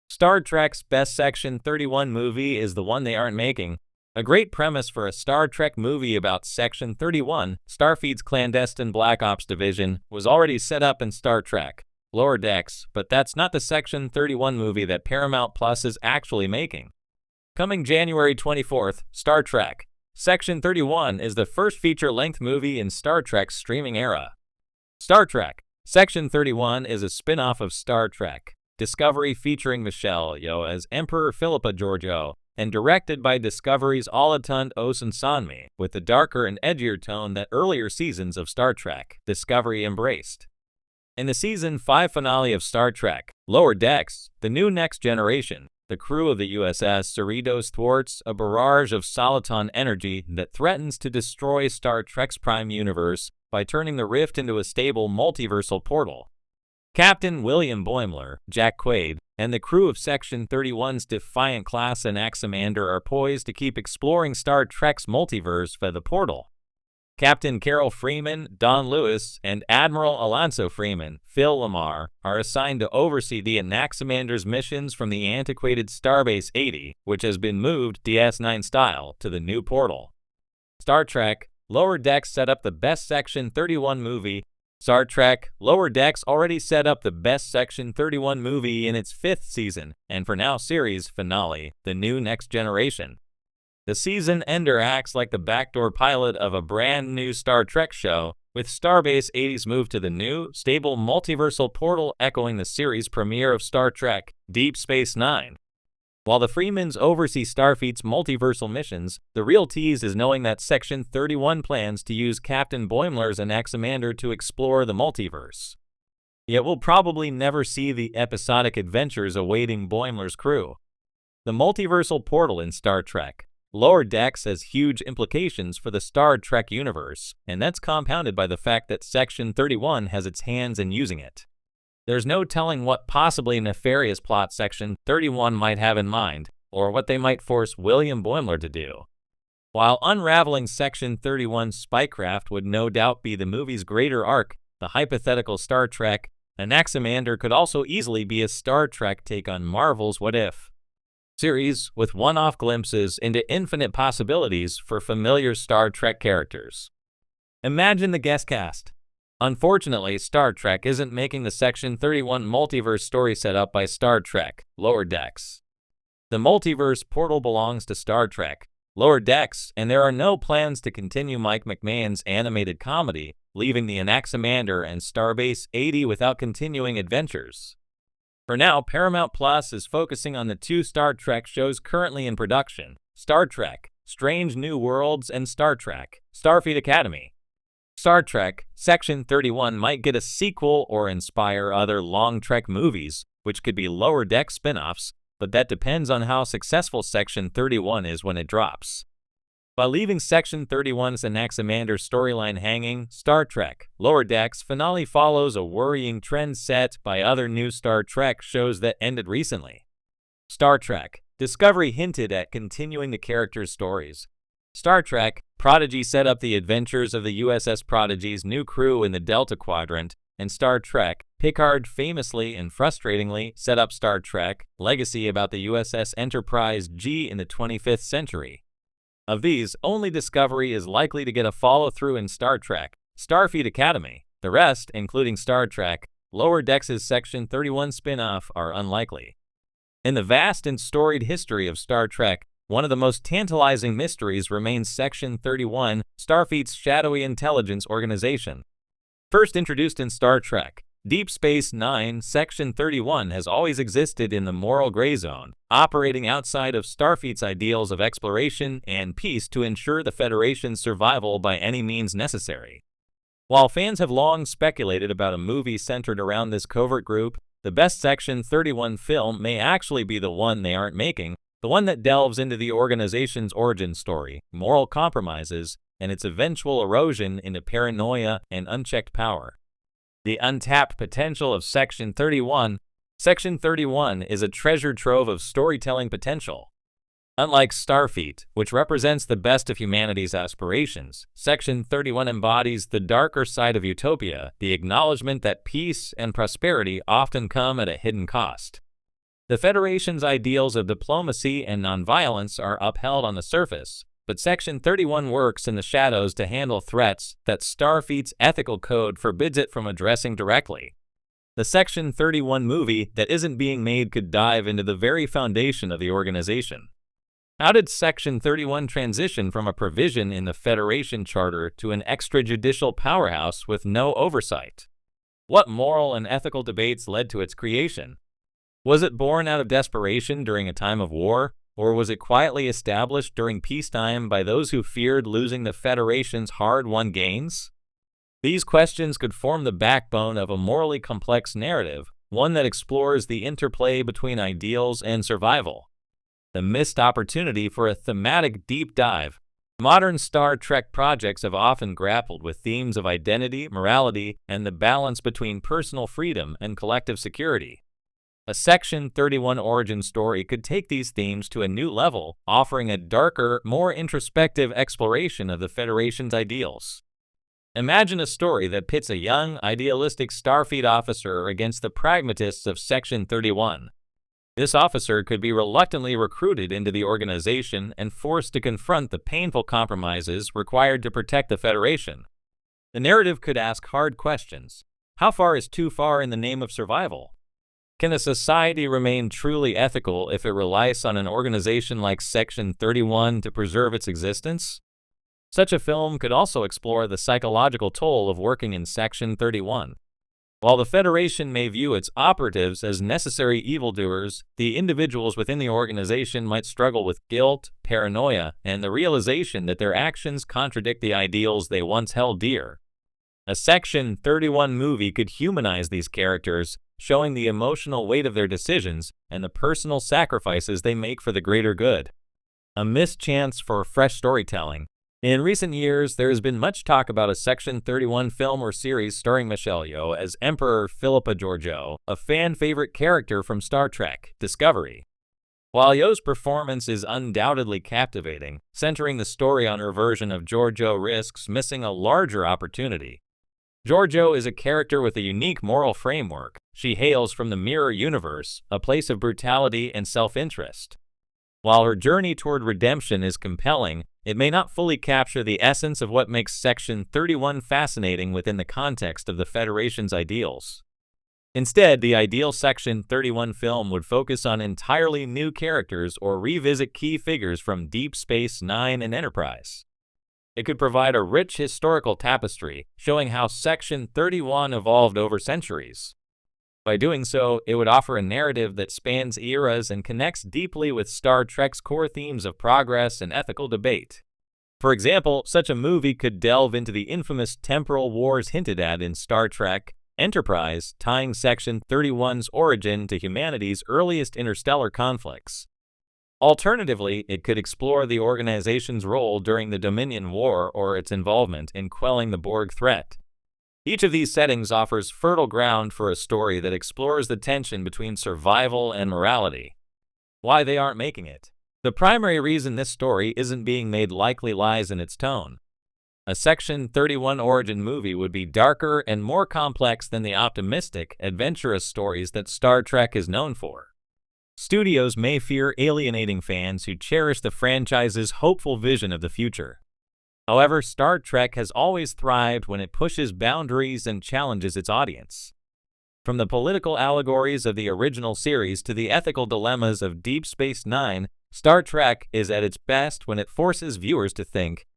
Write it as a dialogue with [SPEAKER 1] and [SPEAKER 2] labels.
[SPEAKER 1] Star Trek's best Section 31 movie is the one they aren't making. A great premise for a Star Trek movie about Section 31, Starfleet's clandestine Black Ops division, was already set up in Star Trek Lower Decks, but that's not the Section 31 movie that Paramount Plus is actually making. Coming January 24th, Star Trek Section 31 is the first feature-length movie in Star Trek's streaming era. Star Trek Section 31 is a spin-off of Star Trek Discovery, featuring Michelle Yeoh as Emperor Philippa Georgiou, and directed by Discovery's Olatunde Osunsanmi, with the darker and edgier tone that earlier seasons of Star Trek Discovery embraced. In the Season 5 finale of Star Trek Lower Decks, The New Next Generation, the crew of the USS Cerritos thwarts a barrage of soliton energy that threatens to destroy Star Trek's prime universe by turning the rift into a stable multiversal portal. Captain William Boimler, Jack Quaid, and the crew of Section 31's Defiant class Anaximander are poised to keep exploring Star Trek's multiverse via the portal. Captain Carol Freeman, Don Lewis, and Admiral Alonso Freeman, Phil Lamar, are assigned to oversee the Anaximander's missions from the antiquated Starbase 80, which has been moved DS9 style to the new portal. Star Trek Lower Decks set up the best Section 31 movie. Star Trek Lower Decks already set up the best Section 31 movie in its 5th season, and for now series finale, The New Next Generation. The season ender acts like the backdoor pilot of a brand new Star Trek show, with Starbase 80's move to the new, stable multiversal portal echoing the series premiere of Star Trek Deep Space Nine. While the Freemans oversee Starfleet's multiversal missions, the real tease is knowing that Section 31 plans to use Captain Boimler's Anaximander to explore the multiverse. Yet we'll probably never see the episodic adventures awaiting Boimler's crew. The multiversal portal in Star Trek Lower Decks has huge implications for the Star Trek universe, and that's compounded by the fact that Section 31 has its hands in using it. There's no telling what possibly nefarious plot Section 31 might have in mind, or what they might force William Boimler to do. While unraveling Section 31's spycraft would no doubt be the movie's greater arc, the hypothetical Star Trek Anaximander could also easily be a Star Trek take on Marvel's What If series, with one-off glimpses into infinite possibilities for familiar Star Trek characters. Imagine the guest cast. Unfortunately, Star Trek isn't making the Section 31 multiverse story set up by Star Trek Lower Decks. The multiverse portal belongs to Star Trek Lower Decks, and there are no plans to continue Mike McMahon's animated comedy, leaving the Anaximander and Starbase 80 without continuing adventures. For now, Paramount Plus is focusing on the 2 Star Trek shows currently in production, Star Trek Strange New Worlds and Star Trek Starfleet Academy. Star Trek Section 31 might get a sequel or inspire other long Trek movies, which could be Lower Deck spin-offs, but that depends on how successful Section 31 is when it drops. By leaving Section 31's Anaximander storyline hanging, Star Trek Lower Decks finale follows a worrying trend set by other new Star Trek shows that ended recently. Star Trek Discovery hinted at continuing the characters' stories. Star Trek Prodigy set up the adventures of the USS Prodigy's new crew in the Delta Quadrant, and Star Trek Picard famously and frustratingly set up Star Trek Legacy about the USS Enterprise G in the 25th century. Of these, only Discovery is likely to get a follow-through in Star Trek Starfleet Academy. The rest, including Star Trek Lower Decks' Section 31 spin-off, are unlikely. In the vast and storied history of Star Trek, one of the most tantalizing mysteries remains Section 31, Starfleet's shadowy intelligence organization. First introduced in Star Trek Deep Space Nine, Section 31 has always existed in the moral gray zone, operating outside of Starfleet's ideals of exploration and peace to ensure the Federation's survival by any means necessary. While fans have long speculated about a movie centered around this covert group, the best Section 31 film may actually be the one they aren't making, the one that delves into the organization's origin story, moral compromises, and its eventual erosion into paranoia and unchecked power. The untapped potential of Section 31. Section 31 is a treasure trove of storytelling potential. Unlike Starfleet, which represents the best of humanity's aspirations, Section 31 embodies the darker side of utopia, the acknowledgement that peace and prosperity often come at a hidden cost. The Federation's ideals of diplomacy and nonviolence are upheld on the surface, but Section 31 works in the shadows to handle threats that Starfleet's ethical code forbids it from addressing directly. The Section 31 movie that isn't being made could dive into the very foundation of the organization. How did Section 31 transition from a provision in the Federation Charter to an extrajudicial powerhouse with no oversight? What moral and ethical debates led to its creation? Was it born out of desperation during a time of war, or was it quietly established during peacetime by those who feared losing the Federation's hard-won gains? These questions could form the backbone of a morally complex narrative, one that explores the interplay between ideals and survival. The missed opportunity for a thematic deep dive. Modern Star Trek projects have often grappled with themes of identity, morality, and the balance between personal freedom and collective security. A Section 31 origin story could take these themes to a new level, offering a darker, more introspective exploration of the Federation's ideals. Imagine a story that pits a young, idealistic Starfleet officer against the pragmatists of Section 31. This officer could be reluctantly recruited into the organization and forced to confront the painful compromises required to protect the Federation. The narrative could ask hard questions. How far is too far in the name of survival? Can a society remain truly ethical if it relies on an organization like Section 31 to preserve its existence? Such a film could also explore the psychological toll of working in Section 31. While the Federation may view its operatives as necessary evildoers, the individuals within the organization might struggle with guilt, paranoia, and the realization that their actions contradict the ideals they once held dear. A Section 31 movie could humanize these characters, showing the emotional weight of their decisions and the personal sacrifices they make for the greater good. A missed chance for fresh storytelling. In recent years, there has been much talk about a Section 31 film or series starring Michelle Yeoh as Emperor Philippa Georgiou, a fan-favorite character from Star Trek Discovery. While Yeoh's performance is undoubtedly captivating, centering the story on her version of Georgiou risks missing a larger opportunity. Georgiou is a character with a unique moral framework. She hails from the Mirror Universe, a place of brutality and self-interest. While her journey toward redemption is compelling, it may not fully capture the essence of what makes Section 31 fascinating within the context of the Federation's ideals. Instead, the ideal Section 31 film would focus on entirely new characters or revisit key figures from Deep Space Nine and Enterprise. It could provide a rich historical tapestry, showing how Section 31 evolved over centuries. By doing so, it would offer a narrative that spans eras and connects deeply with Star Trek's core themes of progress and ethical debate. For example, such a movie could delve into the infamous temporal wars hinted at in Star Trek Enterprise, tying Section 31's origin to humanity's earliest interstellar conflicts. Alternatively, it could explore the organization's role during the Dominion War or its involvement in quelling the Borg threat. Each of these settings offers fertile ground for a story that explores the tension between survival and morality. Why they aren't making it. The primary reason this story isn't being made likely lies in its tone. A Section 31 origin movie would be darker and more complex than the optimistic, adventurous stories that Star Trek is known for. Studios may fear alienating fans who cherish the franchise's hopeful vision of the future. However, Star Trek has always thrived when it pushes boundaries and challenges its audience. From the political allegories of the original series to the ethical dilemmas of Deep Space Nine, Star Trek is at its best when it forces viewers to think,